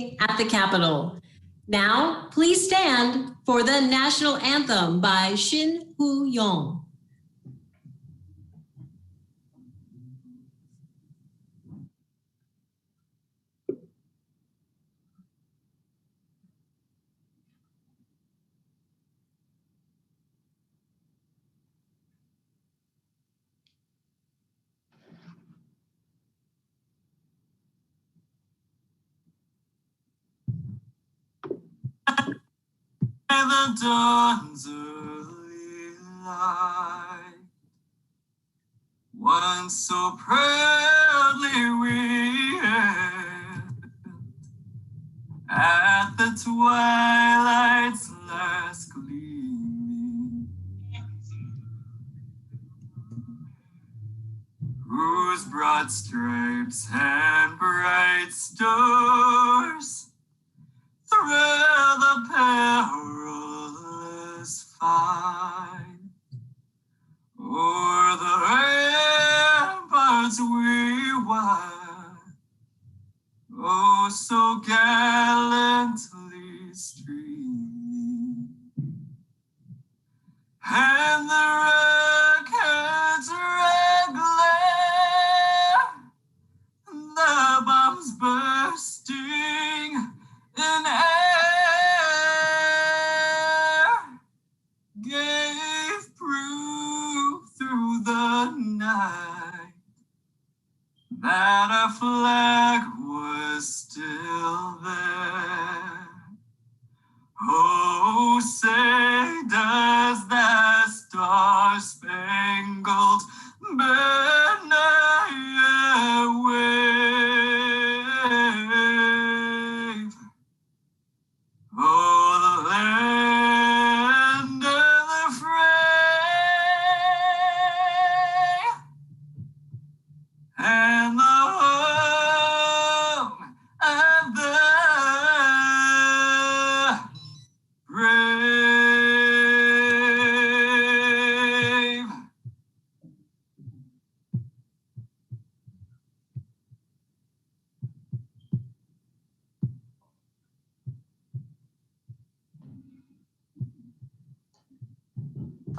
Day at the Capitol. Now, please stand for the national anthem by Shin Woo-young. The dawn's early light, once so proudly we hailed, at the twilight's last gleaming, whose broad stripes and bright stars thrill the perilous fight. O'er the ramparts we wide, oh so gallantly streaming, and the rockets red glare, the bombs bursting in air, gave proof through the night that our flag was still there. Oh, say does that star-spangled banner wave? Oh, the land and the fray, and the home of the brave.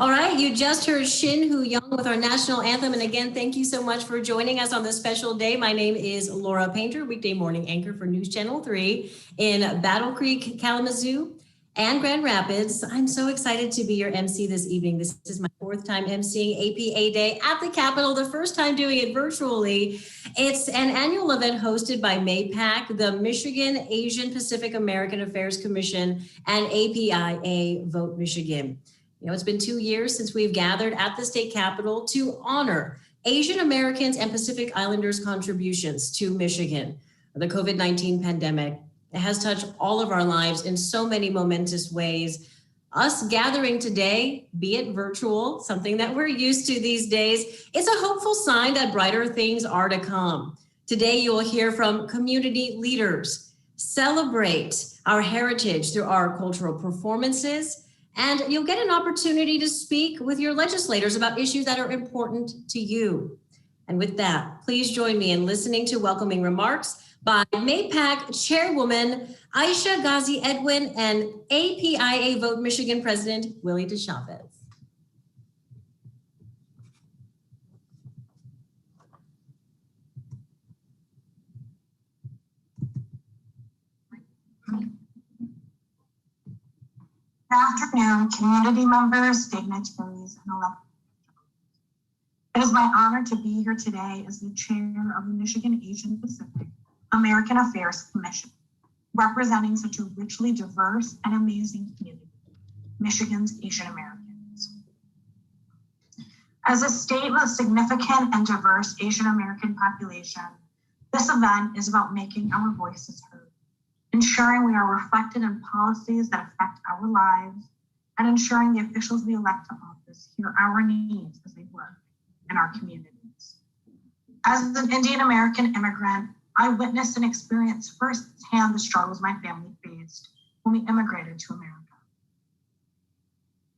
All right, you just heard Shin Woo-young with our national anthem. And again, thank you so much for joining us on this special day. My name is Laura Painter, weekday morning anchor for News Channel 3 in Battle Creek, Kalamazoo, and Grand Rapids. I'm so excited to be your MC this evening. This is my fourth time emceeing APA Day at the Capitol, the first time doing it virtually. It's an annual event hosted by MAPAAC, the Michigan Asian Pacific American Affairs Commission, and APIA Vote Michigan. You know, it's been 2 years since we've gathered at the state capitol to honor Asian Americans and Pacific Islanders' contributions to Michigan. The COVID-19 pandemic, it has touched all of our lives in so many momentous ways. Us gathering today, be it virtual, something that we're used to these days, it's a hopeful sign that brighter things are to come. Today, you will hear from community leaders, celebrate our heritage through our cultural performances, and you'll get an opportunity to speak with your legislators about issues that are important to you. And with that, please join me in listening to welcoming remarks by MAPAAC Chairwoman Aisha Ghazi Edwin and APIA Vote Michigan President Willie DeChavez. Good afternoon, community members, dignitaries, and elected officials. It is my honor to be here today as the chair of the Michigan Asian Pacific American Affairs Commission, representing such a richly diverse and amazing community, Michigan's Asian Americans. As a state with a significant and diverse Asian American population, this event is about making our voices heard, ensuring we are reflected in policies that affect our lives, and ensuring the officials we elect to office hear our needs as they work in our communities. As an Indian American immigrant, I witnessed and experienced firsthand the struggles my family faced when we immigrated to America.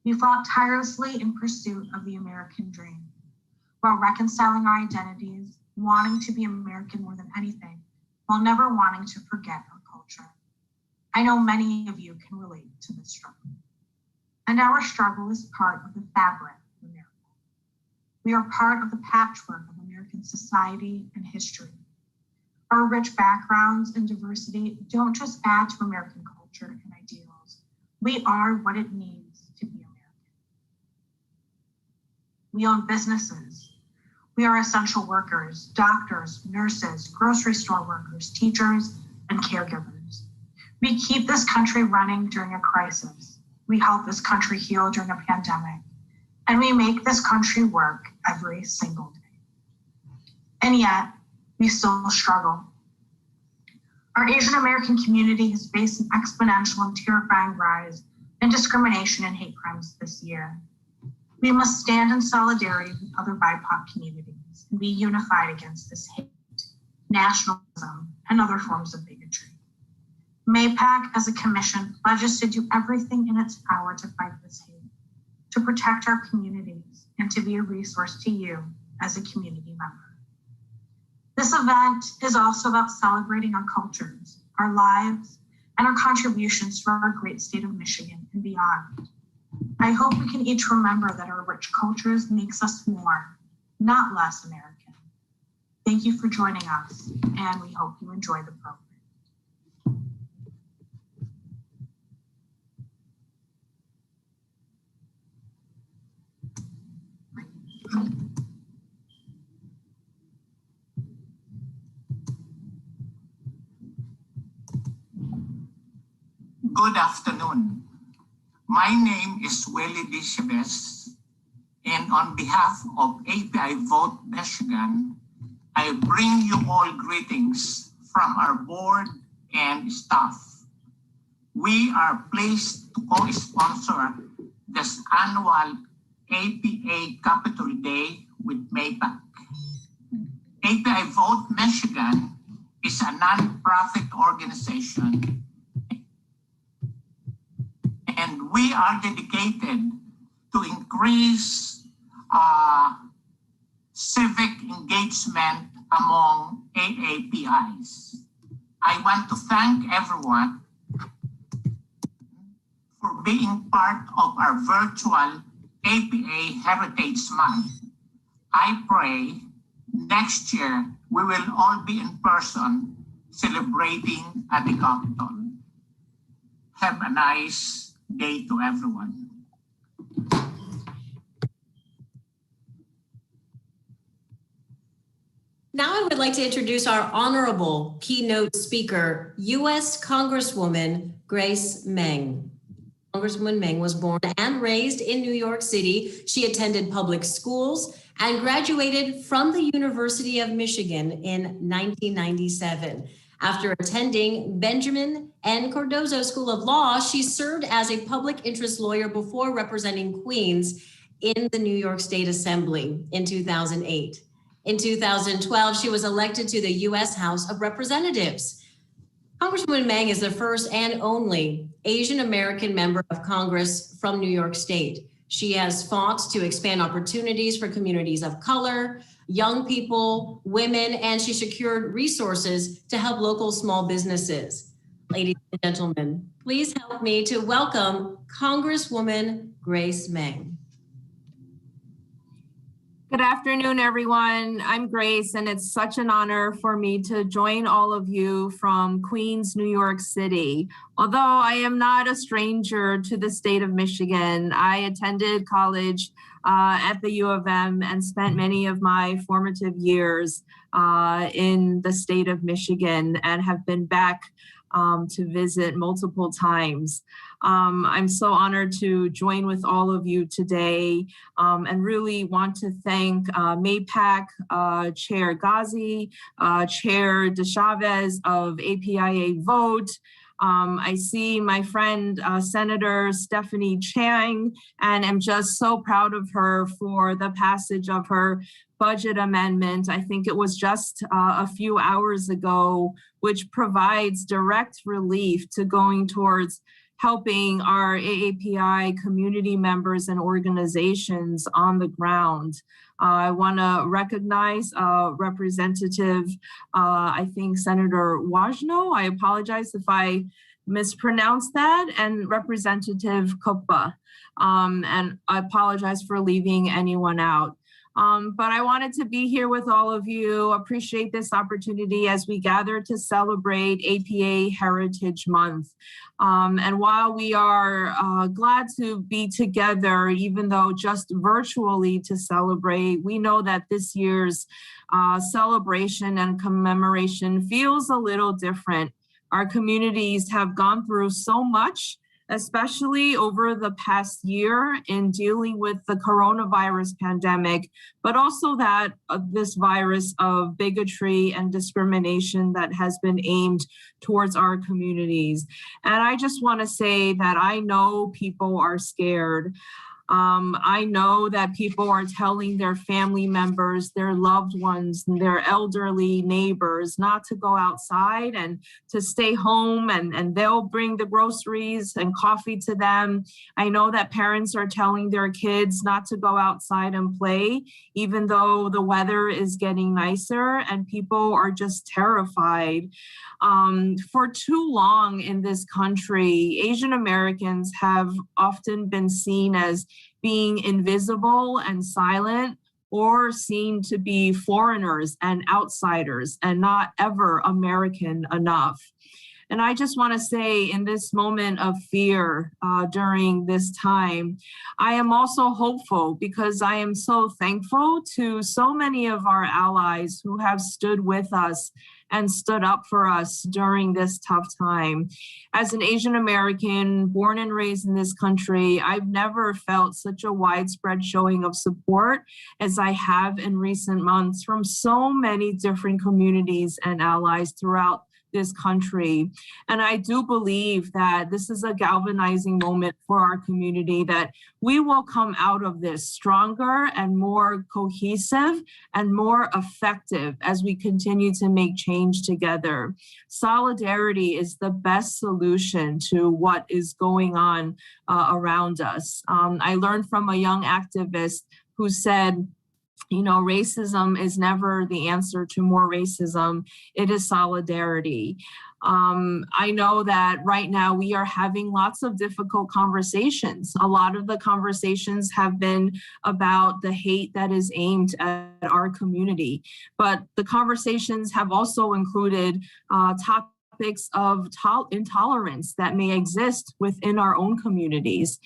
We fought tirelessly in pursuit of the American dream, while reconciling our identities, wanting to be American more than anything, while never wanting to forget our culture. I know many of you can relate to this struggle. And our struggle is part of the fabric of America. We are part of the patchwork of American society and history. Our rich backgrounds and diversity don't just add to American culture and ideals. We are what it means to be American. We own businesses. We are essential workers, doctors, nurses, grocery store workers, teachers, and caregivers. We keep this country running during a crisis. We help this country heal during a pandemic. And we make this country work every single day. And yet, we still struggle. Our Asian American community has faced an exponential and terrifying rise in discrimination and hate crimes this year. We must stand in solidarity with other BIPOC communities and be unified against this hate, nationalism, and other forms of bigotry. MAPAAC as a commission pledges to do everything in its power to fight this hate, to protect our communities, and to be a resource to you as a community member. This event is also about celebrating our cultures, our lives, and our contributions to our great state of Michigan and beyond. I hope we can each remember that our rich cultures makes us more, not less American. Thank you for joining us, and we hope you enjoy the program. Good afternoon. My name is Willie D. Chavez, and on behalf of API Vote Michigan, I bring you all greetings from our board and staff. We are pleased to co-sponsor this annual APA Capitol Day with MAPAAC. API Vote Michigan is a nonprofit organization, and we are dedicated to increase civic engagement among AAPIs. I want to thank everyone for being part of our virtual APA Heritage Month. I pray next year we will all be in person celebrating at the Capitol. Have a nice day to everyone. Now I would like to introduce our honorable keynote speaker, U.S. Congresswoman Grace Meng. Congresswoman Meng was born and raised in New York City. She attended public schools and graduated from the University of Michigan in 1997. After attending Benjamin N. Cardozo School of Law, she served as a public interest lawyer before representing Queens in the New York State Assembly in 2008. In 2012, she was elected to the U.S. House of Representatives. Congresswoman Meng is the first and only Asian American member of Congress from New York State. She has fought to expand opportunities for communities of color, young people, women, and she secured resources to help local small businesses. Ladies and gentlemen, please help me to welcome Congresswoman Grace Meng. Good afternoon, everyone. I'm Grace, and it's such an honor for me to join all of you from Queens, New York City. Although I am not a stranger to the state of Michigan, I attended college at the U of M and spent many of my formative years in the state of Michigan and have been back to visit multiple times. I'm so honored to join with all of you today and really want to thank MAPAAC Chair Ghazi, Chair DeChavez of APIA Vote. I see my friend Senator Stephanie Chang, and I'm just so proud of her for the passage of her budget amendment. I think it was just a few hours ago, which provides direct relief to going towards helping our AAPI community members and organizations on the ground. I want to recognize Representative, I think Senator Wajno. I apologize if I mispronounced that, and Representative Kuppa. And I apologize for leaving anyone out. But I wanted to be here with all of you, appreciate this opportunity as we gather to celebrate APA Heritage Month. And while we are glad to be together, even though just virtually to celebrate, we know that this year's celebration and commemoration feels a little different. Our communities have gone through so much, especially over the past year in dealing with the coronavirus pandemic, but also that this virus of bigotry and discrimination that has been aimed towards our communities. And I just want to say that I know people are scared. I know that people are telling their family members, their loved ones, their elderly neighbors not to go outside and to stay home, and they'll bring the groceries and coffee to them. I know that parents are telling their kids not to go outside and play, even though the weather is getting nicer, and people are just terrified. For too long in this country, Asian Americans have often been seen as being invisible and silent, or seen to be foreigners and outsiders and not ever American enough. And I just want to say, in this moment of fear during this time, I am also hopeful, because I am so thankful to so many of our allies who have stood with us and stood up for us during this tough time. As an Asian American born and raised in this country, I've never felt such a widespread showing of support as I have in recent months from so many different communities and allies throughout this country. And I do believe that this is a galvanizing moment for our community, that we will come out of this stronger and more cohesive and more effective as we continue to make change together. Solidarity is the best solution to what is going on around us. I learned from a young activist who said, you know, racism is never the answer to more racism. It is solidarity. I know that right now we are having lots of difficult conversations. A lot of the conversations have been about the hate that is aimed at our community, but the conversations have also included topics of intolerance that may exist within our own communities.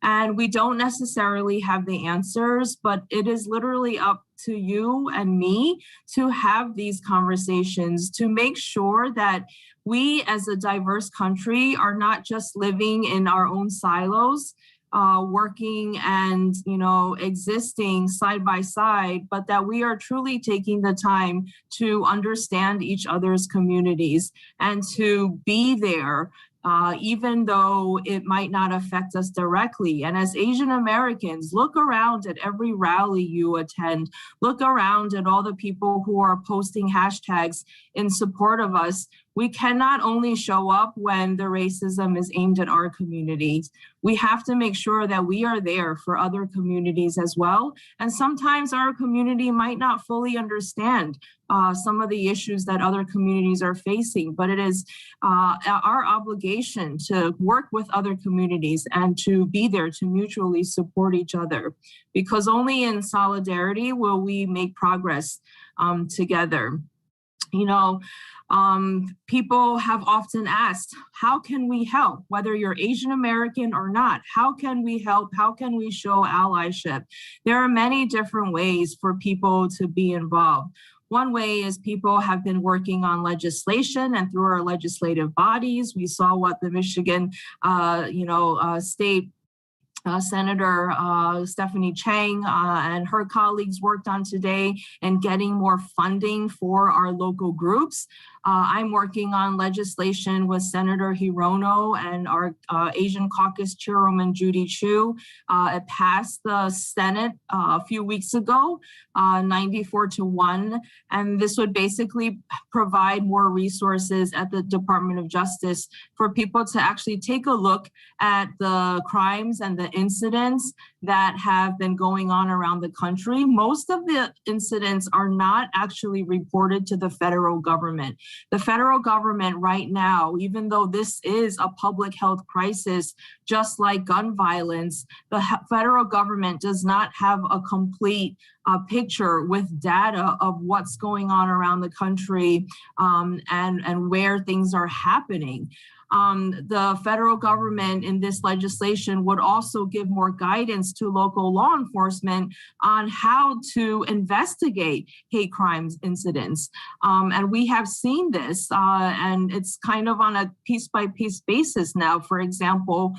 And we don't necessarily have the answers, but it is literally up to you and me to have these conversations, to make sure that we as a diverse country are not just living in our own silos, working and, you know, existing side by side, but that we are truly taking the time to understand each other's communities and to be there, even though it might not affect us directly. And as Asian Americans, look around at every rally you attend, look around at all the people who are posting hashtags in support of us. We cannot only show up when the racism is aimed at our communities. We have to make sure that we are there for other communities as well. And sometimes our community might not fully understand some of the issues that other communities are facing, but it is our obligation to work with other communities and to be there to mutually support each other, because only in solidarity will we make progress together. You know, people have often asked, how can we help? Whether you're Asian American or not, how can we help? How can we show allyship? There are many different ways for people to be involved. One way is people have been working on legislation, and through our legislative bodies, we saw what the Michigan, state Senator Stephanie Chang and her colleagues worked on today, and getting more funding for our local groups. I'm working on legislation with Senator Hirono and our Asian Caucus Chairwoman Judy Chu. It passed the Senate a few weeks ago, 94-1, and this would basically provide more resources at the Department of Justice for people to actually take a look at the crimes and the incidents that have been going on around the country, most of the incidents are not actually reported to the federal government. The federal government right now, even though this is a public health crisis, just like gun violence, the federal government does not have a complete picture with data of what's going on around the country and where things are happening. The federal government in this legislation would also give more guidance to local law enforcement on how to investigate hate crimes incidents. And we have seen this, and it's kind of on a piece-by-piece basis now, for example,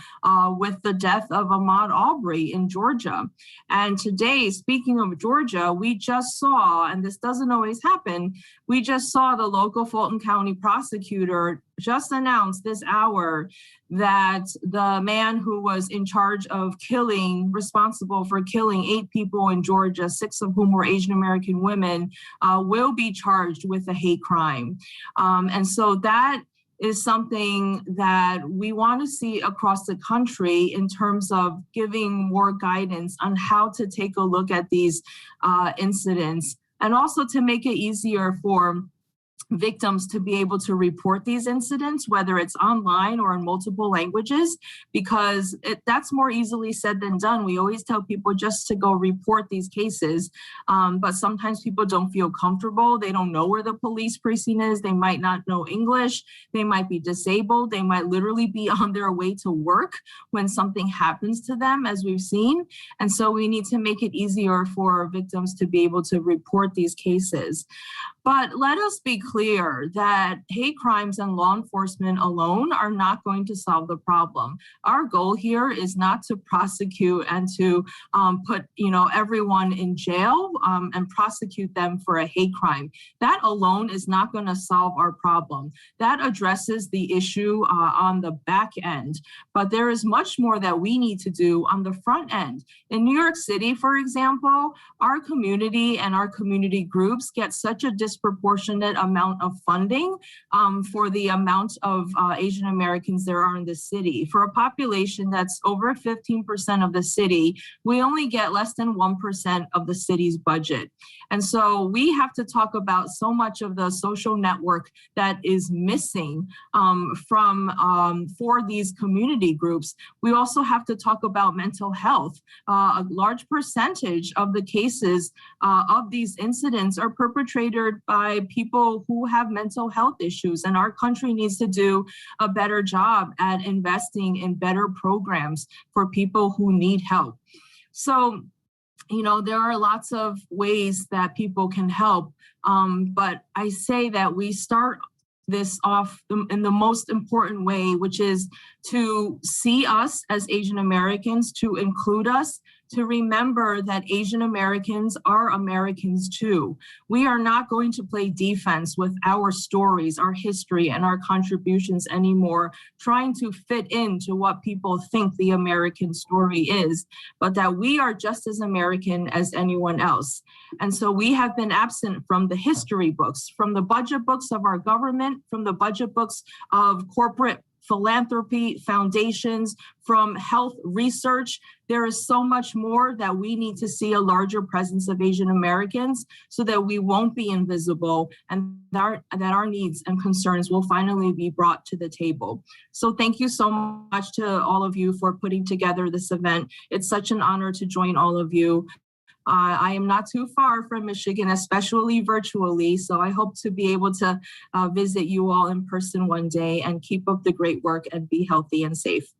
with the death of Ahmaud Arbery in Georgia. And today, speaking of Georgia, we just saw, and this doesn't always happen, we just saw the local Fulton County prosecutor just announced this hour that the man who was in charge of responsible for killing 8 people in Georgia, 6 of whom were Asian American women, will be charged with a hate crime. And so that is something that we want to see across the country in terms of giving more guidance on how to take a look at these incidents, and also to make it easier for victims to be able to report these incidents, whether it's online or in multiple languages, because that's more easily said than done. We always tell people just to go report these cases, but sometimes people don't feel comfortable. They don't know where the police precinct is. They might not know English. They might be disabled. They might literally be on their way to work when something happens to them, as we've seen. And so we need to make it easier for victims to be able to report these cases. But let us be clear that hate crimes and law enforcement alone are not going to solve the problem. Our goal here is not to prosecute and to put everyone in jail and prosecute them for a hate crime. That alone is not going to solve our problem. That addresses the issue on the back end. But there is much more that we need to do on the front end. In New York City, for example, our community and our community groups get such a disproportionate amount of funding for the amount of Asian Americans there are in the city. For a population that's over 15% of the city, we only get less than 1% of the city's budget. And so we have to talk about so much of the social network that is missing for these community groups. We also have to talk about mental health. A large percentage of the cases of these incidents are perpetrated by people who have mental health issues, and our country needs to do a better job at investing in better programs for people who need help. So, there are lots of ways that people can help, but I say that we start this off in the most important way, which is to see us as Asian Americans, to include us, to remember that Asian Americans are Americans too. We are not going to play defense with our stories, our history, and our contributions anymore, trying to fit into what people think the American story is, but that we are just as American as anyone else. And so we have been absent from the history books, from the budget books of our government, from the budget books of corporate philanthropy, foundations, from health research. There is so much more that we need to see a larger presence of Asian Americans so that we won't be invisible and that our needs and concerns will finally be brought to the table. So thank you so much to all of you for putting together this event. It's such an honor to join all of you. I am not too far from Michigan, especially virtually, so I hope to be able to visit you all in person one day, and keep up the great work and be healthy and safe.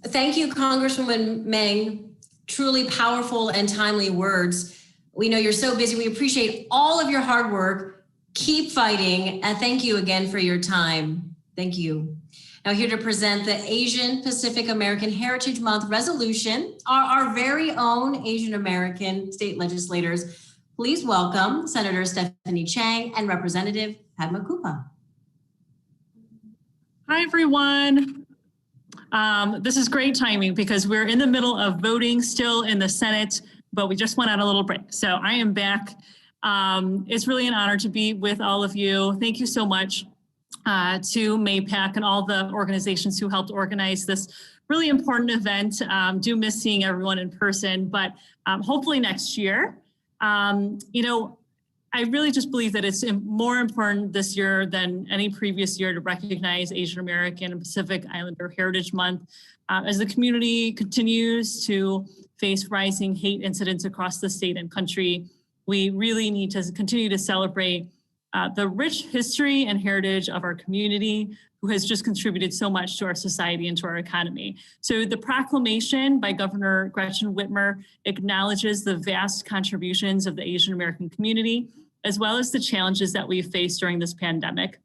Thank you, Congresswoman Meng. Truly powerful and timely words. We know you're so busy. We appreciate all of your hard work. Keep fighting, and thank you again for your time. Thank you. Now here to present the Asian Pacific American Heritage Month resolution are our very own Asian American state legislators. Please welcome Senator Stephanie Chang and Representative Padma Kuppa. Hi, everyone. This is great timing because we're in the middle of voting still in the Senate, but we just went on a little break. So I am back It's really an honor to be with all of you. Thank you so much to MAPAAC and all the organizations who helped organize this really important event. Do miss seeing everyone in person, but hopefully next year. I really just believe that it's more important this year than any previous year to recognize Asian American and Pacific Islander Heritage Month. As the community continues to face rising hate incidents across the state and country, we really need to continue to celebrate the rich history and heritage of our community, who has just contributed so much to our society and to our economy. So the proclamation by Governor Gretchen Whitmer acknowledges the vast contributions of the Asian American community, as well as the challenges that we've faced during this pandemic.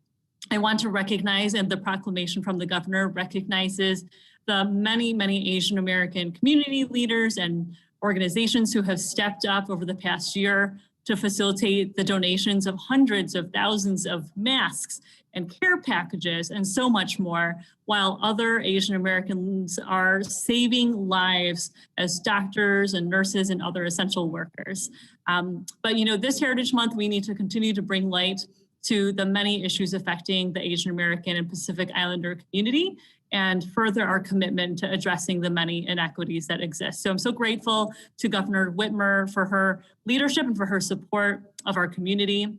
I want to recognize, and the proclamation from the governor recognizes the many, many Asian American community leaders and organizations who have stepped up over the past year to facilitate the donations of hundreds of thousands of masks and care packages and so much more, while other Asian Americans are saving lives as doctors and nurses and other essential workers. But this Heritage Month, we need to continue to bring light to the many issues affecting the Asian American and Pacific Islander community and further our commitment to addressing the many inequities that exist. So I'm so grateful to Governor Whitmer for her leadership and for her support of our community.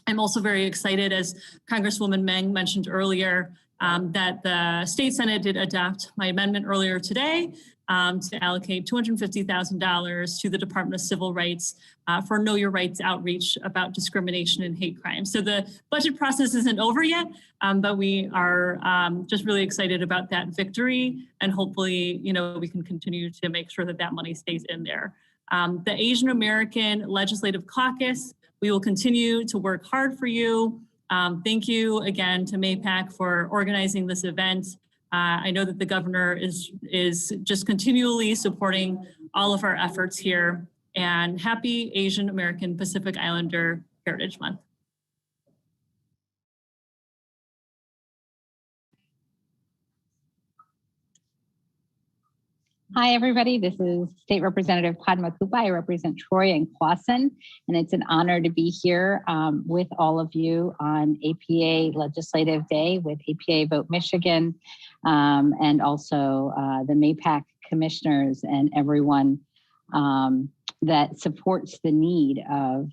I'm also very excited, as Congresswoman Meng mentioned earlier, that the State Senate did adopt my amendment earlier today to allocate $250,000 to the Department of Civil Rights for Know Your Rights outreach about discrimination and hate crimes. So the budget process isn't over yet, but we are just really excited about that victory, and hopefully, we can continue to make sure that that money stays in there. The Asian American Legislative Caucus, we will continue to work hard for you. Thank you again to MAPAAC for organizing this event. I know that the governor is just continually supporting all of our efforts here, and happy Asian American Pacific Islander Heritage Month. Hi, everybody. This is State Representative Padma Kuppa. I represent Troy and Clawson, and it's an honor to be here with all of you on APA Legislative Day with APA Vote Michigan, and also the MAPAAC commissioners and everyone that supports the need of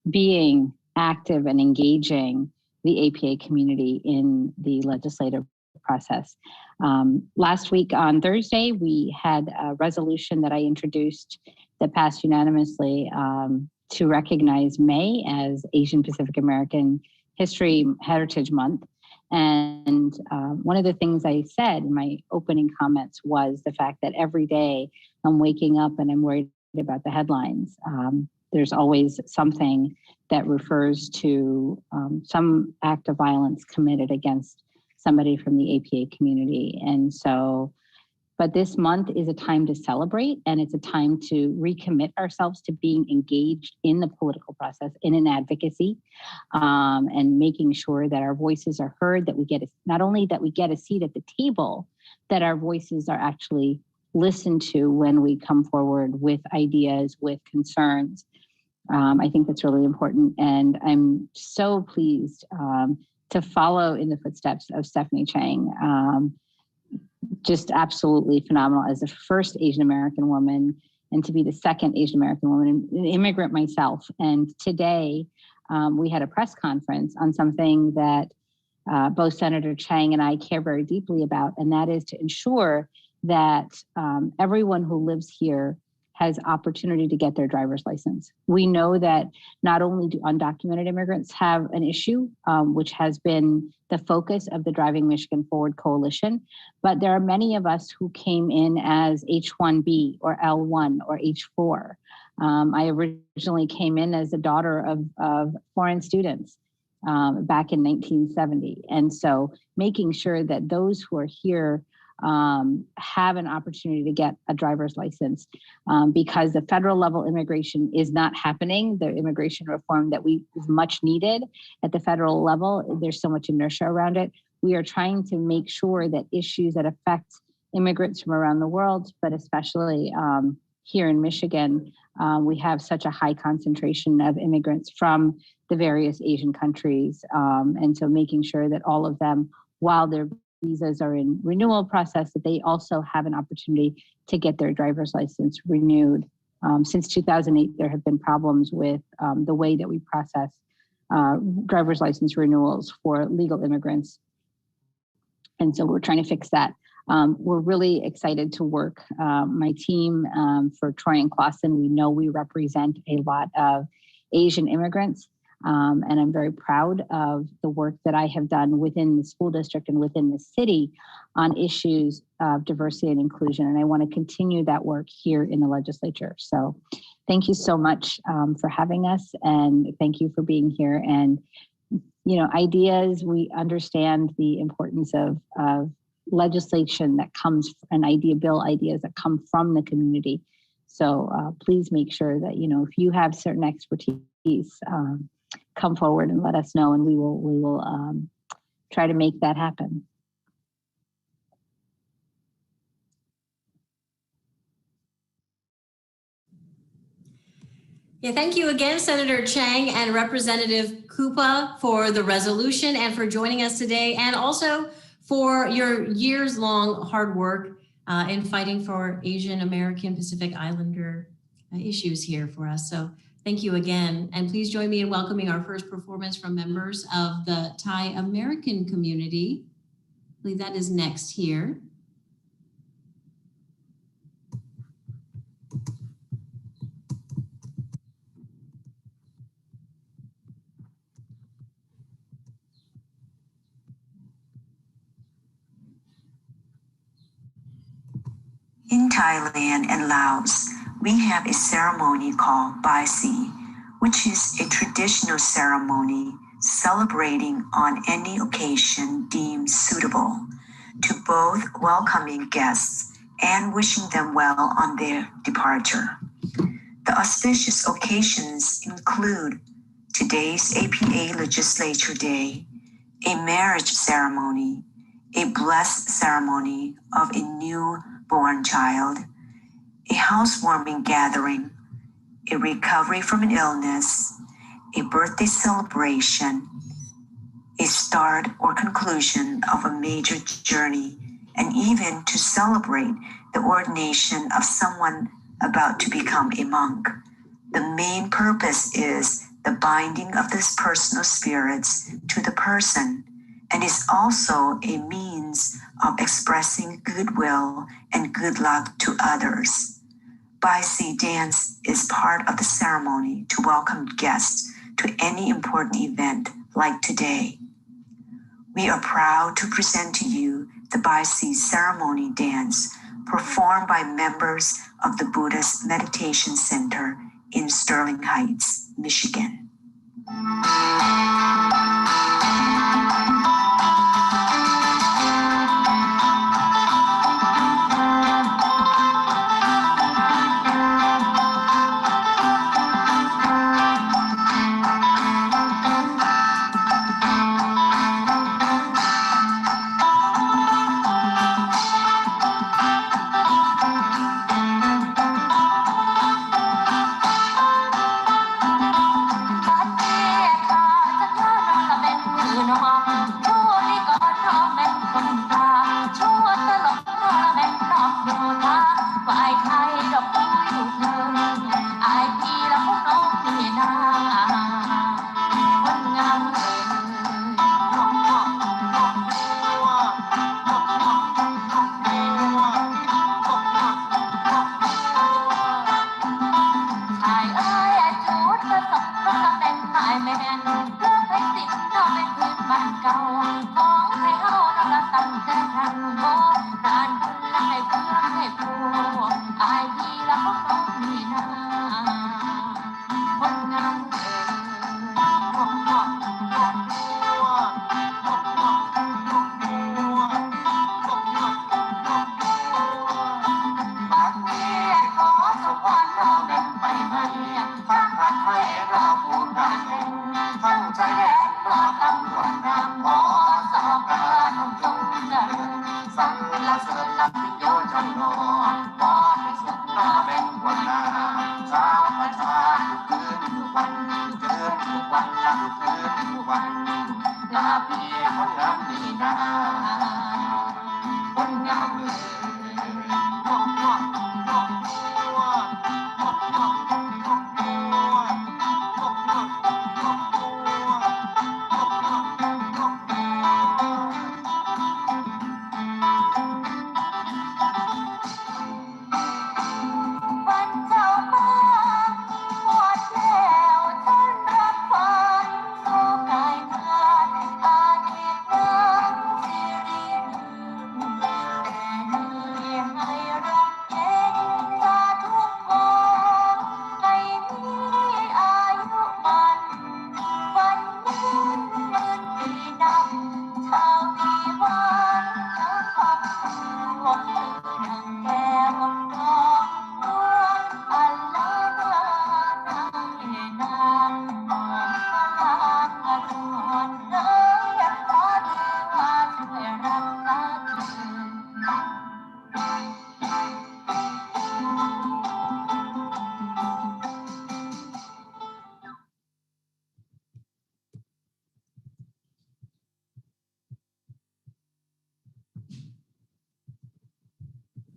being active and engaging the APA community in the legislative process. Last week on Thursday, we had a resolution that I introduced that passed unanimously to recognize May as Asian Pacific American Heritage Month. And one of the things I said in my opening comments was the fact that every day I'm waking up and I'm worried about the headlines. There's always something that refers to some act of violence committed against somebody from the APA community. And so, but this month is a time to celebrate, and it's a time to recommit ourselves to being engaged in the political process, in an advocacy, and making sure that our voices are heard, that we get, not only that we get a seat at the table, that our voices are actually listened to when we come forward with ideas, with concerns. I think that's really important. And I'm so pleased to follow in the footsteps of Stephanie Chang. Just absolutely phenomenal as the first Asian American woman, and to be the second Asian American woman, an immigrant myself. And today we had a press conference on something that both Senator Chang and I care very deeply about, and that is to ensure that everyone who lives here has opportunity to get their driver's license. We know that not only do undocumented immigrants have an issue, which has been the focus of the Driving Michigan Forward Coalition, but there are many of us who came in as H-1B or L-1 or H-4. I originally came in as a daughter of foreign students back in 1970. And so making sure that those who are here have an opportunity to get a driver's license, because the federal level immigration is not happening. The immigration reform that is much needed at the federal level, there's so much inertia around it. We are trying to make sure that issues that affect immigrants from around the world, but especially here in Michigan, we have such a high concentration of immigrants from the various Asian countries. And so making sure that all of them, while their visas are in renewal process, that they also have an opportunity to get their driver's license renewed. Since 2008, there have been problems with the way that we process driver's license renewals for legal immigrants. And so we're trying to fix that. We're really excited to work, my team for Troy and Clausen. We know we represent a lot of Asian immigrants, and I'm very proud of the work that I have done within the school district and within the city on issues of diversity and inclusion. And I want to continue that work here in the legislature. So thank you so much for having us, and thank you for being here. And, you know, ideas, we understand the importance of legislation that comes, and ideas that come from the community. So please make sure that, you know, if you have certain expertise, come forward and let us know, and we will try to make that happen. Yeah, thank you again, Senator Chang and Representative Kuppa, for the resolution and for joining us today, and also for your years-long hard work in fighting for Asian American Pacific Islander issues here for us. So thank you again. And please join me in welcoming our first performance from members of the Thai American community. I believe that is next here. In Thailand and Laos, we have a ceremony called Bai Si, which is a traditional ceremony celebrating on any occasion deemed suitable to both welcoming guests and wishing them well on their departure. The auspicious occasions include today's APA Legislature Day, a marriage ceremony, a blessed ceremony of a newborn child, a housewarming gathering, a recovery from an illness, a birthday celebration, a start or conclusion of a major journey, and even to celebrate the ordination of someone about to become a monk. The main purpose is the binding of this personal spirits to the person, and is also a means of expressing goodwill and good luck to others. Bai Si dance is part of the ceremony to welcome guests to any important event like today. We are proud to present to you the Bai Si ceremony dance performed by members of the Buddhist Meditation Center in Sterling Heights, Michigan.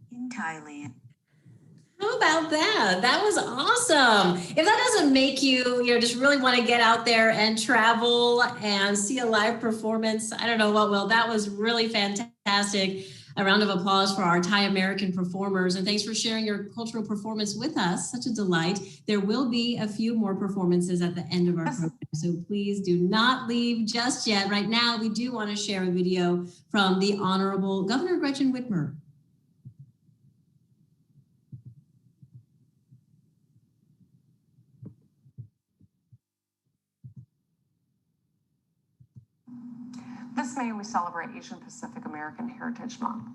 In Thailand. How about that? That was awesome. If that doesn't make you, just really want to get out there and travel and see a live performance, I don't know what will. That was really fantastic. A round of applause for our Thai American performers. And thanks for sharing your cultural performance with us. Such a delight. There will be a few more performances at the end of our program. So please do not leave just yet. Right now, we do want to share a video from the Honorable Governor Gretchen Whitmer. This May, we celebrate Asian Pacific American Heritage Month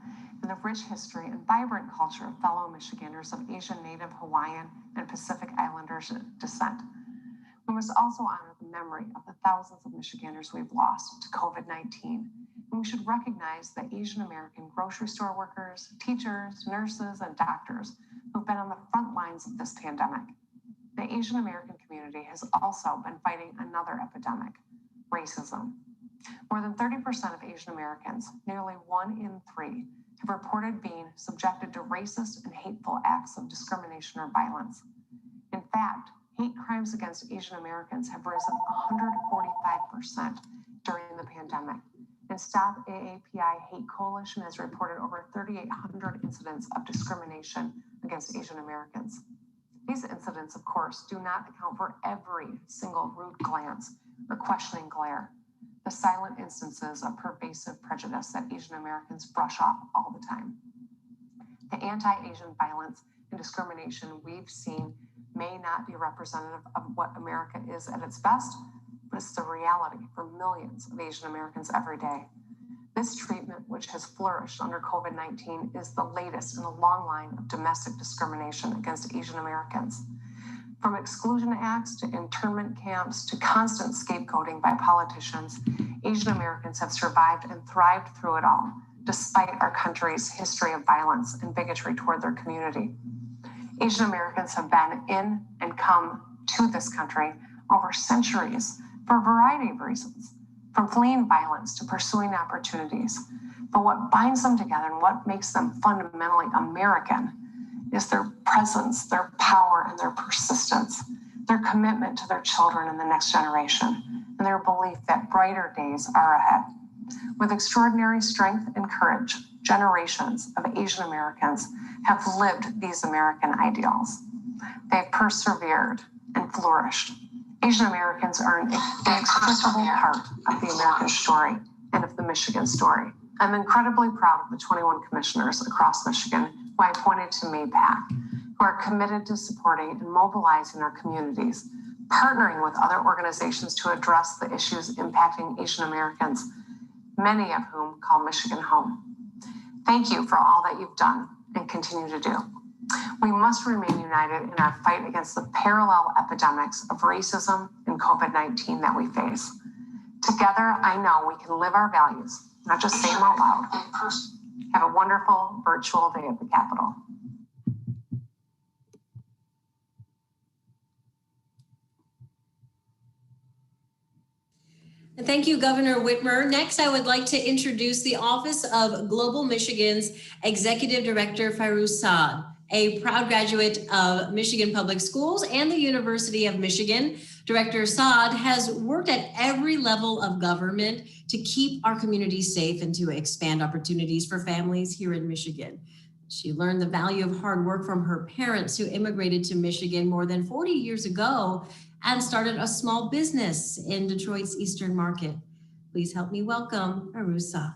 and the rich history and vibrant culture of fellow Michiganders of Asian, Native, Hawaiian, and Pacific Islanders descent. We must also honor the memory of the thousands of Michiganders we've lost to COVID-19, and we should recognize the Asian American grocery store workers, teachers, nurses, and doctors who've been on the front lines of this pandemic. The Asian American community has also been fighting another epidemic, racism. More than 30% of Asian Americans, nearly 1 in 3, have reported being subjected to racist and hateful acts of discrimination or violence. In fact, hate crimes against Asian Americans have risen 145% during the pandemic. And Stop AAPI Hate Coalition has reported over 3,800 incidents of discrimination against Asian Americans. These incidents, of course, do not account for every single rude glance or questioning glare, the silent instances of pervasive prejudice that Asian Americans brush off all the time. The anti-Asian violence and discrimination we've seen may not be representative of what America is at its best, but it's the reality for millions of Asian Americans every day. This treatment, which has flourished under COVID-19, is the latest in a long line of domestic discrimination against Asian Americans. From exclusion acts to internment camps to constant scapegoating by politicians, Asian Americans have survived and thrived through it all, despite our country's history of violence and bigotry toward their community. Asian Americans have been in and come to this country over centuries for a variety of reasons, from fleeing violence to pursuing opportunities. But what binds them together and what makes them fundamentally American is their presence, their power, and their persistence, their commitment to their children and the next generation, and their belief that brighter days are ahead. With extraordinary strength and courage, generations of Asian Americans have lived these American ideals. They've persevered and flourished. Asian Americans are an inextricable part of the American story and of the Michigan story. I'm incredibly proud of the 21 commissioners across Michigan who I appointed to MAPAAC, who are committed to supporting and mobilizing our communities, partnering with other organizations to address the issues impacting Asian Americans, many of whom call Michigan home. Thank you for all that you've done and continue to do. We must remain united in our fight against the parallel epidemics of racism and COVID-19 that we face. Together, I know we can live our values, not just say them out loud. Have a wonderful virtual day at the Capitol. Thank you, Governor Whitmer. Next, I would like to introduce the Office of Global Michigan's Executive Director, Fairuz Saad, a proud graduate of Michigan Public Schools and the University of Michigan. Director Saad has worked at every level of government to keep our communities safe and to expand opportunities for families here in Michigan. She learned the value of hard work from her parents who immigrated to Michigan more than 40 years ago and started a small business in Detroit's Eastern Market. Please help me welcome Fairuz Saad.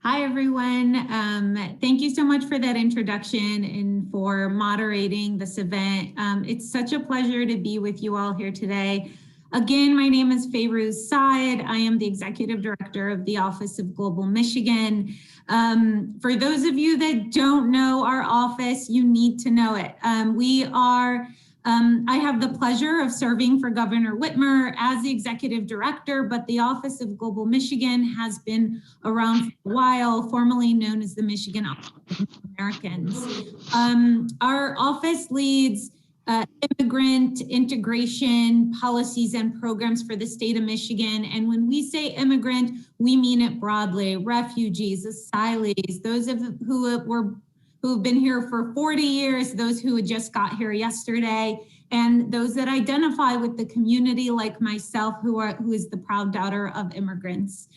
Hi, everyone. Thank you so much for that introduction and for moderating this event. It's such a pleasure to be with you all here today. Again, my name is Fairuz Saad. I am the Executive Director of the Office of Global Michigan. For those of you that don't know our office, you need to know it. I have the pleasure of serving for Governor Whitmer as the Executive Director, but the Office of Global Michigan has been around for a while, formerly known as the Michigan Office of Americans. Our office leads immigrant integration policies and programs for the state of Michigan. And when we say immigrant, we mean it broadly: refugees, asylees, those who have been here for 40 years, those who had just got here yesterday, and those that identify with the community like myself, who is the proud daughter of immigrants.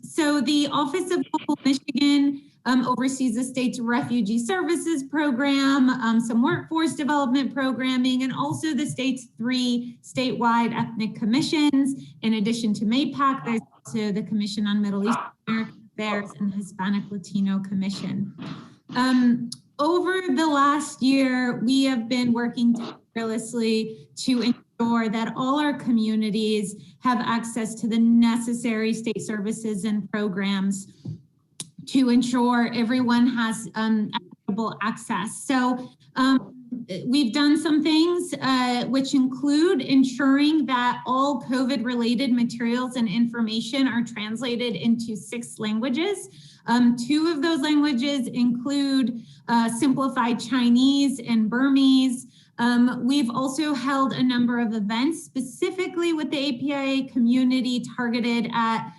So the Office of Global Michigan oversees the state's refugee services program, some workforce development programming, and also the state's 3 statewide ethnic commissions. In addition to MAPAAC, there's also the Commission on Middle East American Affairs and the Hispanic Latino Commission. Over the last year, we have been working tirelessly to ensure that all our communities have access to the necessary state services and programs to ensure everyone has equitable access. So we've done some things which include ensuring that all COVID-related materials and information are translated into 6 languages. 2 of those languages include simplified Chinese and Burmese. We've also held a number of events specifically with the APIA community targeted at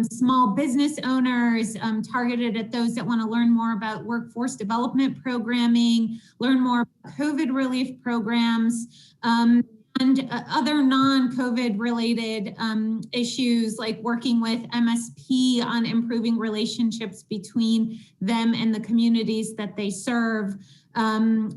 small business owners, targeted at those that want to learn more about workforce development programming, learn more about COVID relief programs, and other non-COVID related issues like working with MSP on improving relationships between them and the communities that they serve,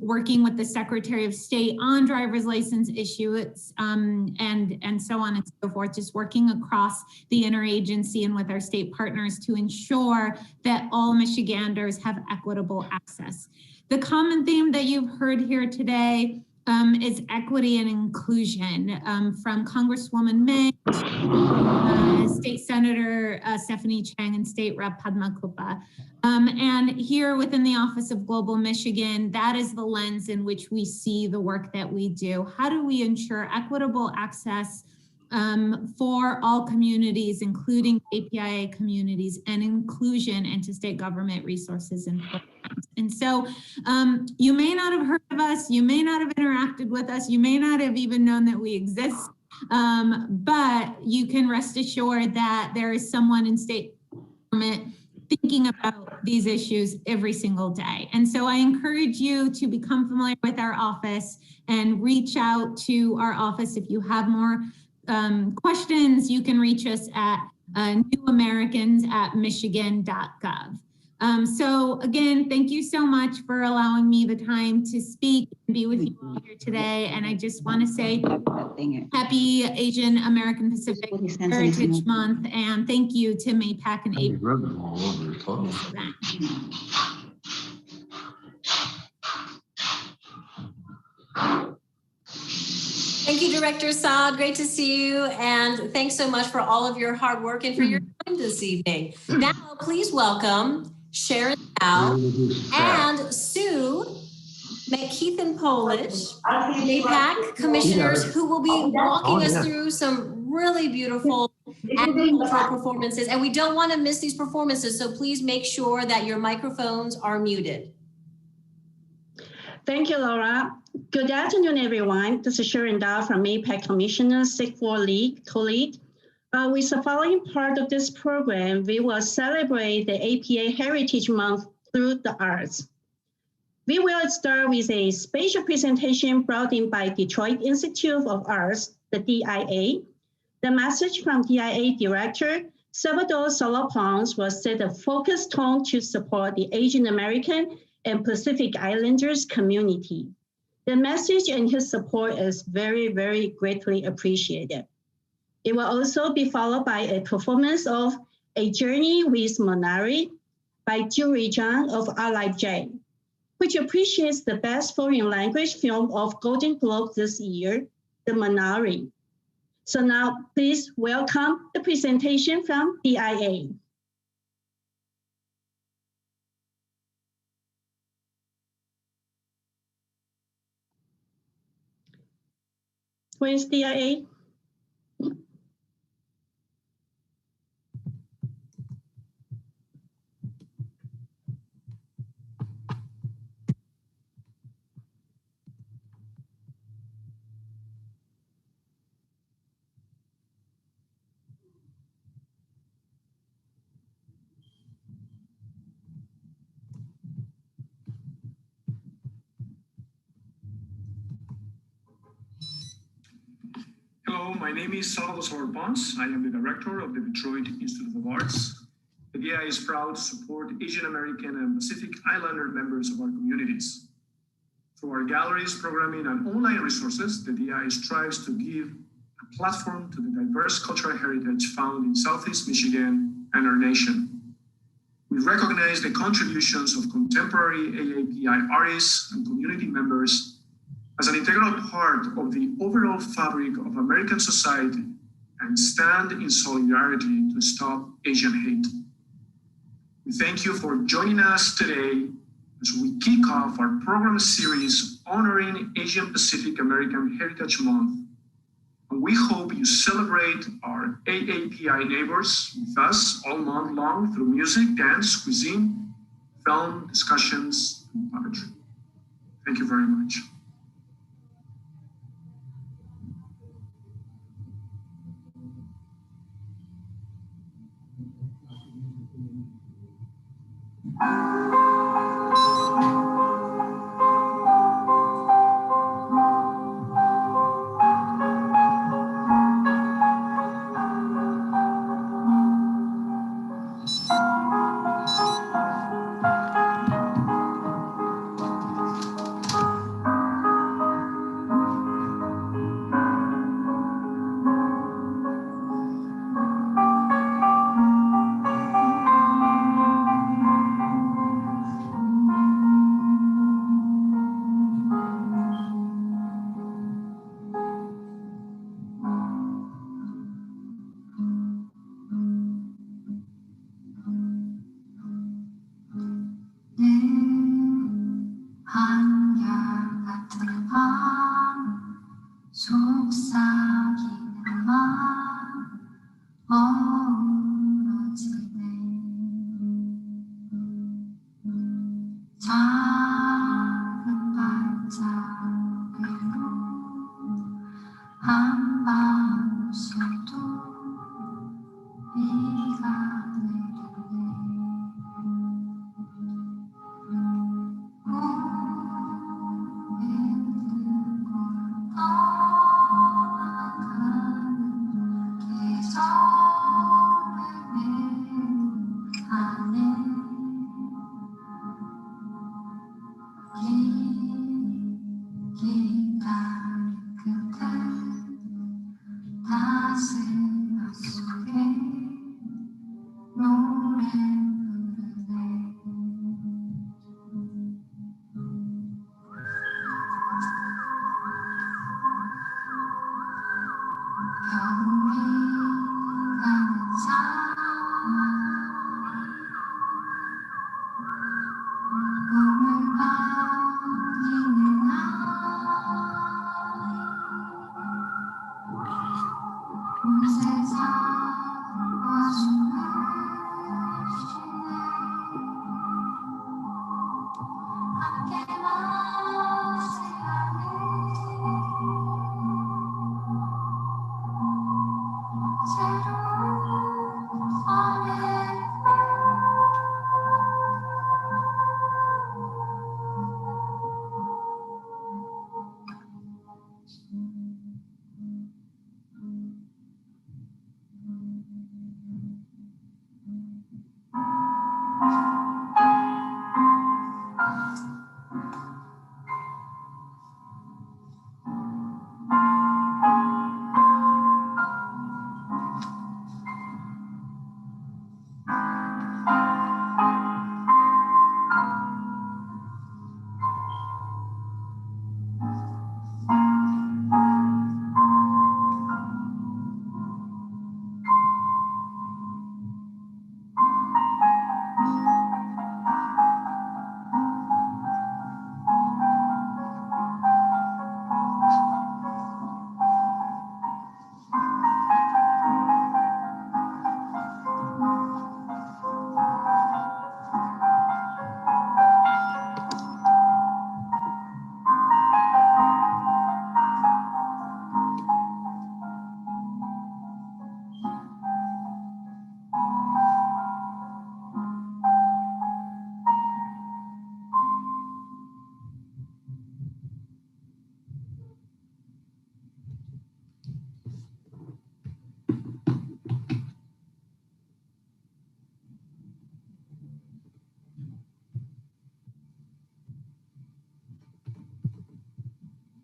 working with the Secretary of State on driver's license issuance, and so on and so forth, just working across the interagency and with our state partners to ensure that all Michiganders have equitable access. The common theme that you've heard here today is equity and inclusion, from Congresswoman Meng, State Senator Stephanie Chang, and State Rep Padma Kuppa. And here within the Office of Global Michigan, that is the lens in which we see the work that we do. How do we ensure equitable access for all communities, including APIA communities, and inclusion into state government resources and programs? And so you may not have heard of us, you may not have interacted with us, you may not have even known that we exist, but you can rest assured that there is someone in state government thinking about these issues every single day. And so I encourage you to become familiar with our office and reach out to our office if you have more questions. You can reach us at newamericans@michigan.gov. So again, thank you so much for allowing me the time to speak and be with you all here today. And I just want to say happy Asian American Pacific Heritage Month, and thank you to MAPAAC and APIA for this event. Thank you, Director Saad. Great to see you. And thanks so much for all of your hard work and for your time this evening. Now, please welcome Sharon Dow and Sue McKeithen-Polish, APAC commissioners, who will be walking us through some really beautiful agricultural performances. And we don't want to miss these performances, so please make sure that your microphones are muted. Thank you, Laura. Good afternoon, everyone. This is Sharon Dow from APAC Commissioner 64 League co-lead. With the following part of this program, we will celebrate the APA Heritage Month through the arts. We will start with a special presentation brought in by Detroit Institute of Arts, the DIA. The message from DIA Director Salvador Solopons will set a focused tone to support the Asian American and Pacific Islanders community. The message and his support is very, very greatly appreciated. It will also be followed by a performance of A Journey with Monari by Julie Chang of Our Life J, which appreciates the best foreign language film of Golden Globe this year, The Monari. So now please welcome the presentation from DIA. Where's DIA? Hello, my name is Salvador Solopons. I am the director of the Detroit Institute of Arts. The DIA is proud to support Asian American and Pacific Islander members of our communities. Through our galleries, programming, and online resources, the DIA strives to give a platform to the diverse cultural heritage found in Southeast Michigan and our nation. We recognize the contributions of contemporary AAPI artists and community members as an integral part of the overall fabric of American society and stand in solidarity to stop Asian hate. We thank you for joining us today as we kick off our program series honoring Asian Pacific American Heritage Month. And we hope you celebrate our AAPI neighbors with us all month long through music, dance, cuisine, film, discussions, and puppetry. Thank you very much.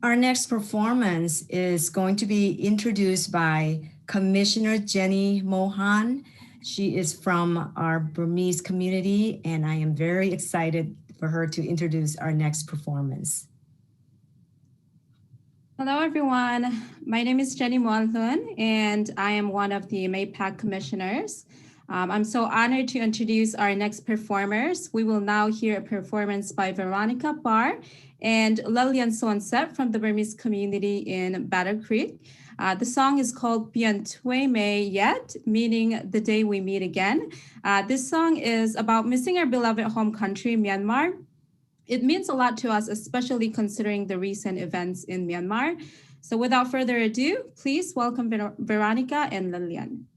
Our next performance is going to be introduced by Commissioner Jenny Mohan. She is from our Burmese community, and I am very excited for her to introduce our next performance. Hello, everyone. My name is Jenny Mohan, and I am one of the MAPAAC commissioners. I'm so honored to introduce our next performers. We will now hear a performance by Veronica Barr and Lilian Sonset from the Burmese community in Battle Creek. The song is called Bien Tue Me Yet, meaning the day we meet again. This song is about missing our beloved home country, Myanmar. It means a lot to us, especially considering the recent events in Myanmar. So without further ado, please welcome Veronica and Lilian.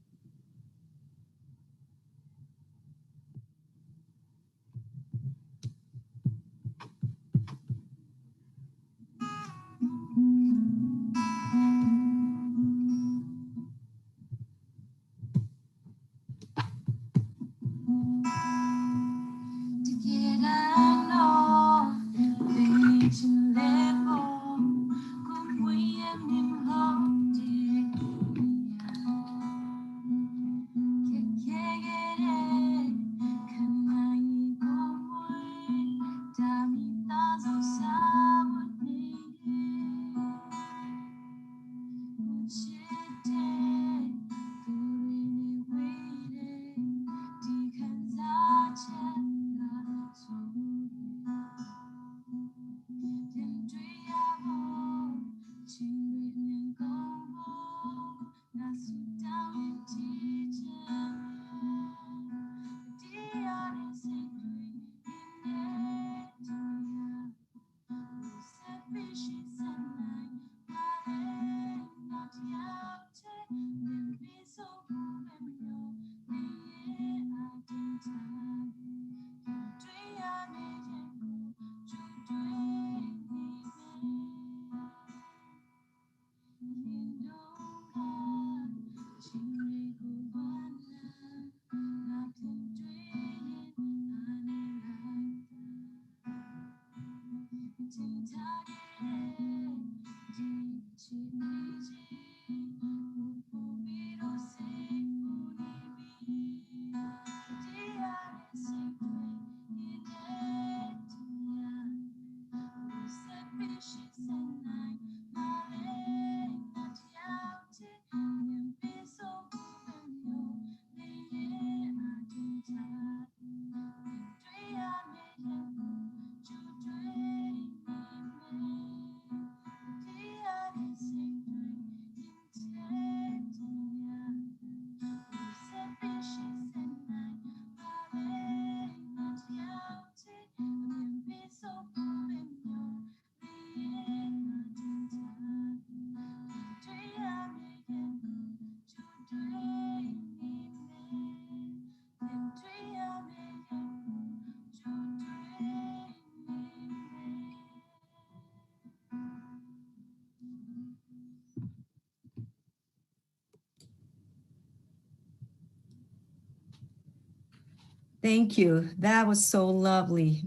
Thank you. That was so lovely.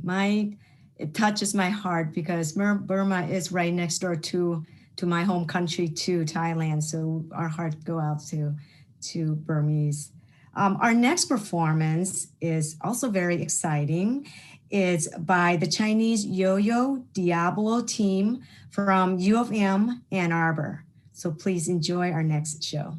It touches my heart because Burma is right next door to my home country, to Thailand. So our hearts go out to Burmese. Our next performance is also very exciting. It's by the Chinese Yo-Yo Diablo team from U of M, Ann Arbor. So please enjoy our next show.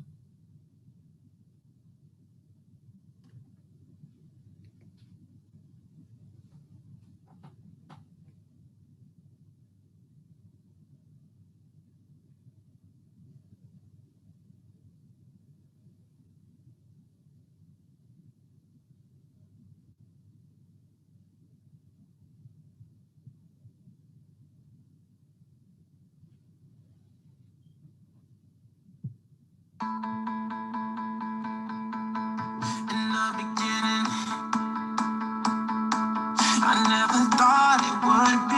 Right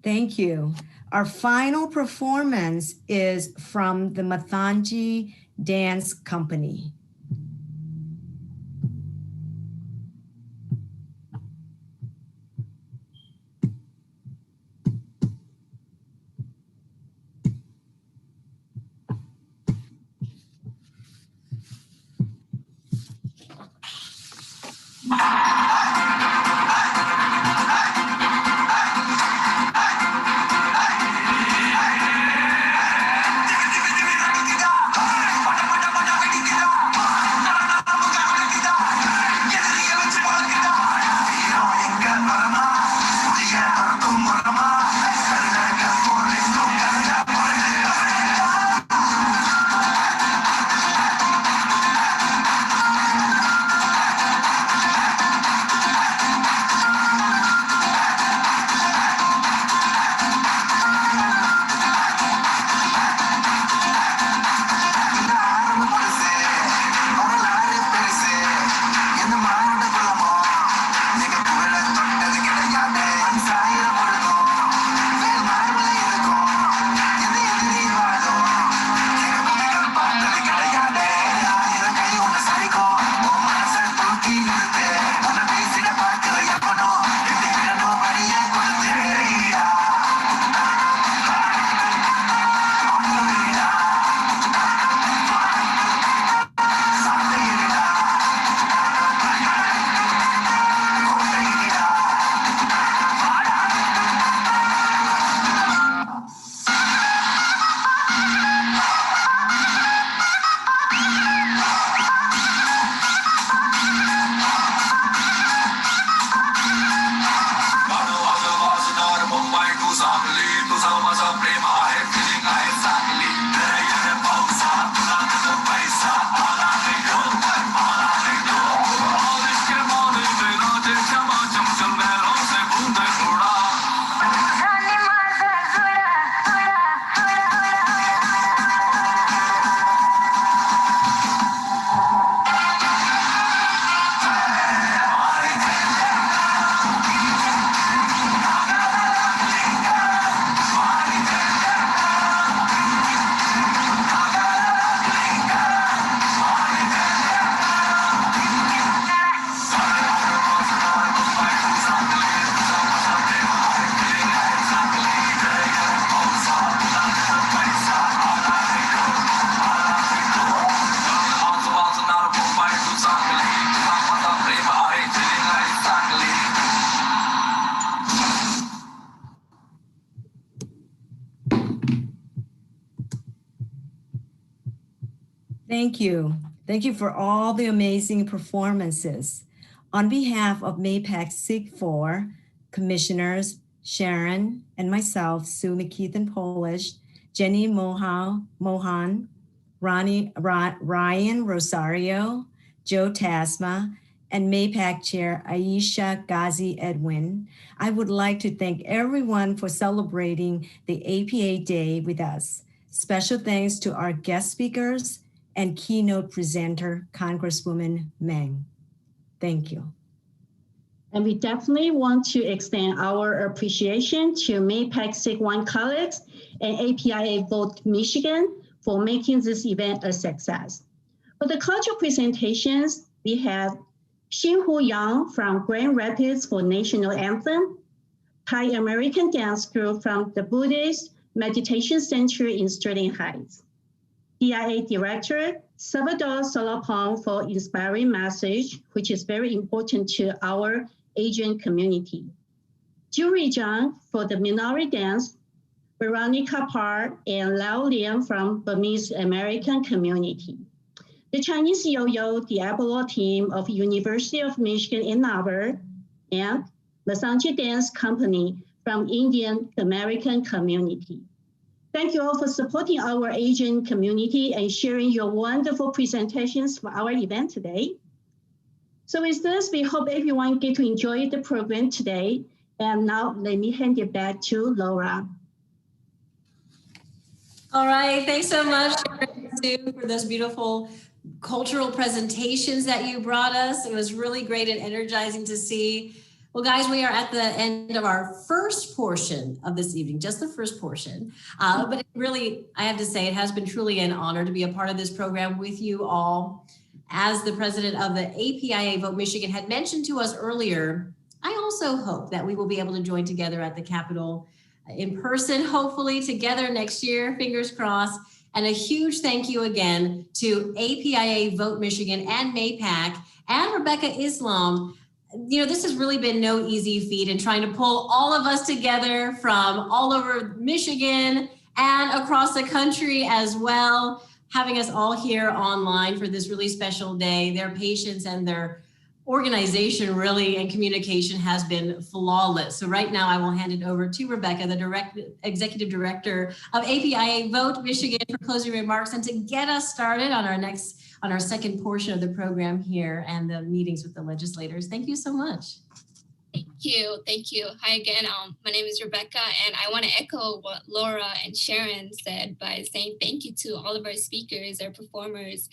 Thank you. Our final performance is from the Mathanji Dance Company. Thank you. Thank you for all the amazing performances. On behalf of MAPAAC SIG4 commissioners, Sharon and myself, Sue McKeithen Polish, Jenny Mohan, Ryan Rosario, Joe Tasma, and MAPAAC Chair Aisha Ghazi Edwin, I would like to thank everyone for celebrating the APA Day with us. Special thanks to our guest speakers and keynote presenter, Congresswoman Meng. Thank you. And we definitely want to extend our appreciation to MAPAAC SIG1 colleagues and APIA Vote Michigan for making this event a success. For the cultural presentations, we have Xinhu Yang from Grand Rapids for National Anthem, Thai American Dance Group from the Buddhist Meditation Center in Sterling Heights, DIA Director Salvador Solopon for inspiring message, which is very important to our Asian community, Jury Zhang for the Minori Dance, Veronica Parr and Lao Lian from Burmese American community, the Chinese Yo-Yo Diablo team of University of Michigan Ann Arbor, and the Sanchi Dance Company from Indian American community. Thank you all for supporting our Asian community and sharing your wonderful presentations for our event today. So with this, we hope everyone get to enjoy the program today. And now let me hand it back to Laura. All right, thanks so much, Sue, for those beautiful cultural presentations that you brought us. It was really great and energizing to see. Well, guys, we are at the end of our first portion of this evening, just the first portion. But it really, I have to say, it has been truly an honor to be a part of this program with you all. As the president of the APIA Vote Michigan had mentioned to us earlier, I also hope that we will be able to join together at the Capitol in person, hopefully together next year, fingers crossed. And a huge thank you again to APIA Vote Michigan and MAPAAC and Rebecca Islam. You know, this has really been no easy feat in trying to pull all of us together from all over Michigan and across the country as well, having us all here online for this really special day. Their patience and their organization really and communication has been flawless. So right now I will hand it over to Rebecca, the executive director of APIA Vote Michigan, for closing remarks and to get us started on our second portion of the program here and the meetings with the legislators. Thank you so much. Thank you. Hi again. My name is Rebecca, and I want to echo what Laura and Sharon said by saying thank you to all of our speakers, our performers.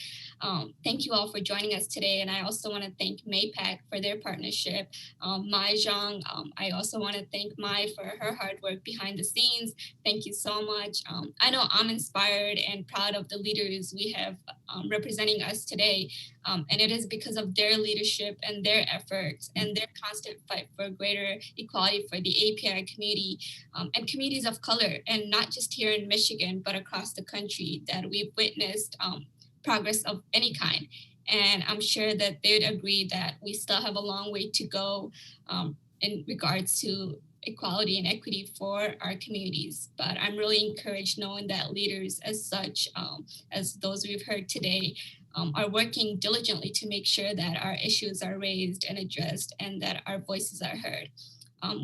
Thank you all for joining us today. And I also want to thank MAPAAC for their partnership. Mai Zhang, I also want to thank Mai for her hard work behind the scenes. Thank you so much. I know I'm inspired and proud of the leaders we have representing us today. And it is because of their leadership and their efforts and their constant fight for greater equality for the API community and communities of color, and not just here in Michigan, but across the country, that we've witnessed progress of any kind. And I'm sure that they'd agree that we still have a long way to go in regards to equality and equity for our communities. But I'm really encouraged knowing that leaders as such, as those we've heard today, are working diligently to make sure that our issues are raised and addressed and that our voices are heard.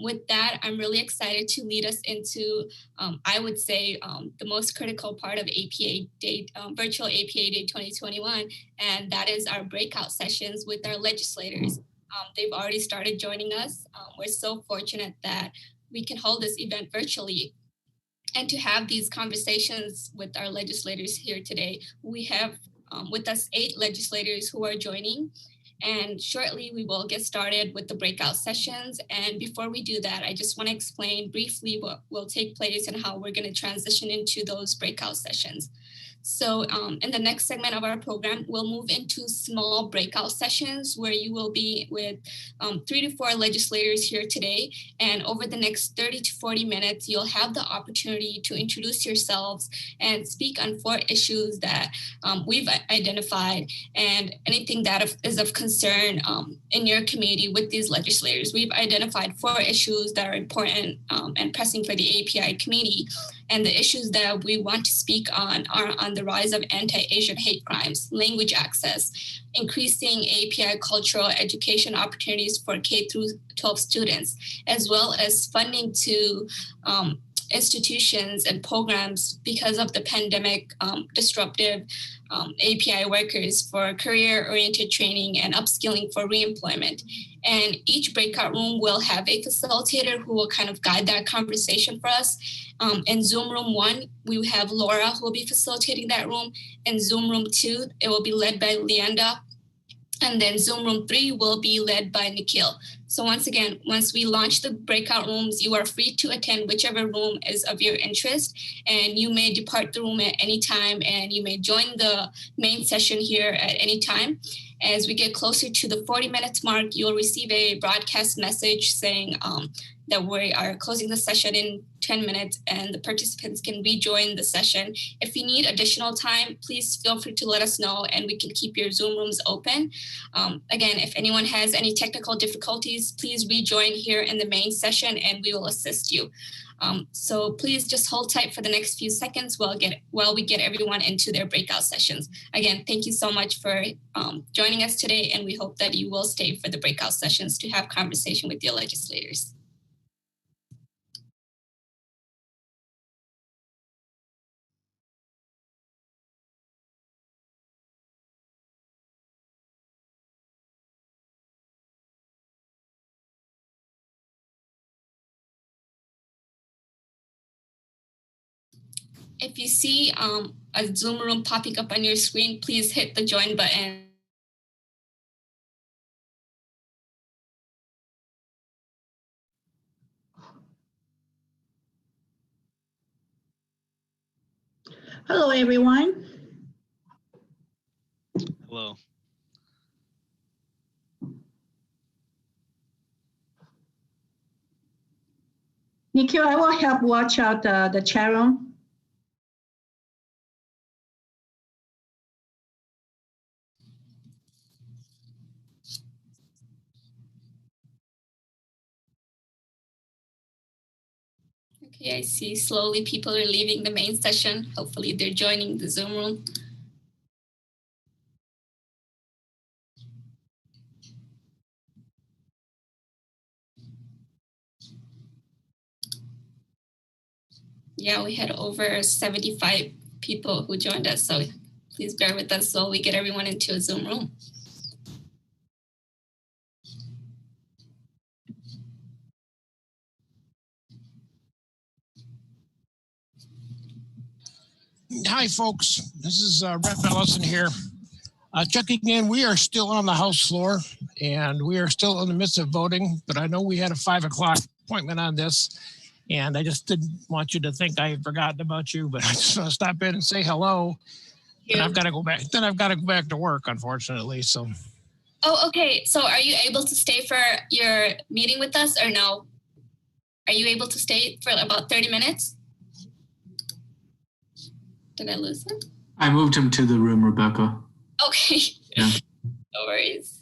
With that, I'm really excited to lead us into, I would say, the most critical part of APA Day, Virtual APA Day 2021, and that is our breakout sessions with our legislators. They've already started joining us. We're so fortunate that we can hold this event virtually and to have these conversations with our legislators here today. We have with us 8 legislators who are joining, and shortly we will get started with the breakout sessions. And before we do that, I just want to explain briefly what will take place and how we're going to transition into those breakout sessions. So in the next segment of our program, we'll move into small breakout sessions where you will be with 3 to 4 legislators here today. And over the next 30 to 40 minutes, you'll have the opportunity to introduce yourselves and speak on 4 issues that we've identified and anything that is of concern in your community with these legislators. We've identified 4 issues that are important and pressing for the API community. And the issues that we want to speak on are on the rise of anti-Asian hate crimes, language access, increasing API cultural education opportunities for K-12 students, as well as funding to institutions and programs because of the pandemic, disruptive API workers for career-oriented training and upskilling for reemployment. And each breakout room will have a facilitator who will kind of guide that conversation for us. In Zoom room 1, we have Laura who will be facilitating that room. In Zoom room 2, it will be led by Leanda. And then Zoom room 3 will be led by Nikhil. So once again, once we launch the breakout rooms, you are free to attend whichever room is of your interest, and you may depart the room at any time, and you may join the main session here at any time. As we get closer to the 40 minutes mark, you'll receive a broadcast message saying that we are closing the session in 10 minutes and the participants can rejoin the session. If you need additional time, please feel free to let us know and we can keep your Zoom rooms open. Again, if anyone has any technical difficulties, please rejoin here in the main session and we will assist you. So please just hold tight for the next few seconds while we get everyone into their breakout sessions. Again, thank you so much for joining us today, and we hope that you will stay for the breakout sessions to have conversation with your legislators. If you see a Zoom room popping up on your screen, please hit the join button. Hello, everyone. Hello. Nikhil, I will help watch out the chat room. Okay, I see slowly people are leaving the main session. Hopefully they're joining the Zoom room. Yeah, we had over 75 people who joined us, so please bear with us while we get everyone into a Zoom room. Hi, folks. This is Rep. Ellison here. Checking in, we are still on the House floor and we are still in the midst of voting, but I know we had a 5 o'clock appointment on this and I just didn't want you to think I had forgotten about you, but I just want to stop in and say hello. And I've got to go back. Then I've got to go back to work, unfortunately. So. Oh, okay. So are you able to stay for your meeting with us or no? Are you able to stay for about 30 minutes? Did I lose him? I moved him to the room, Rebecca. Okay. Yeah. No worries.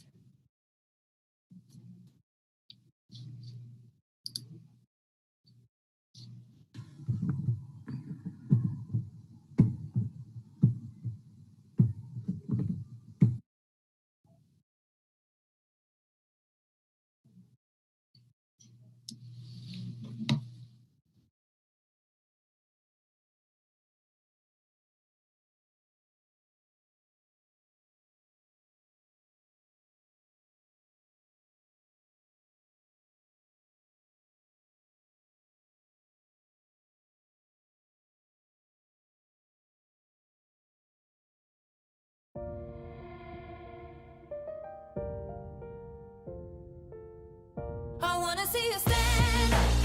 I wanna see you stand.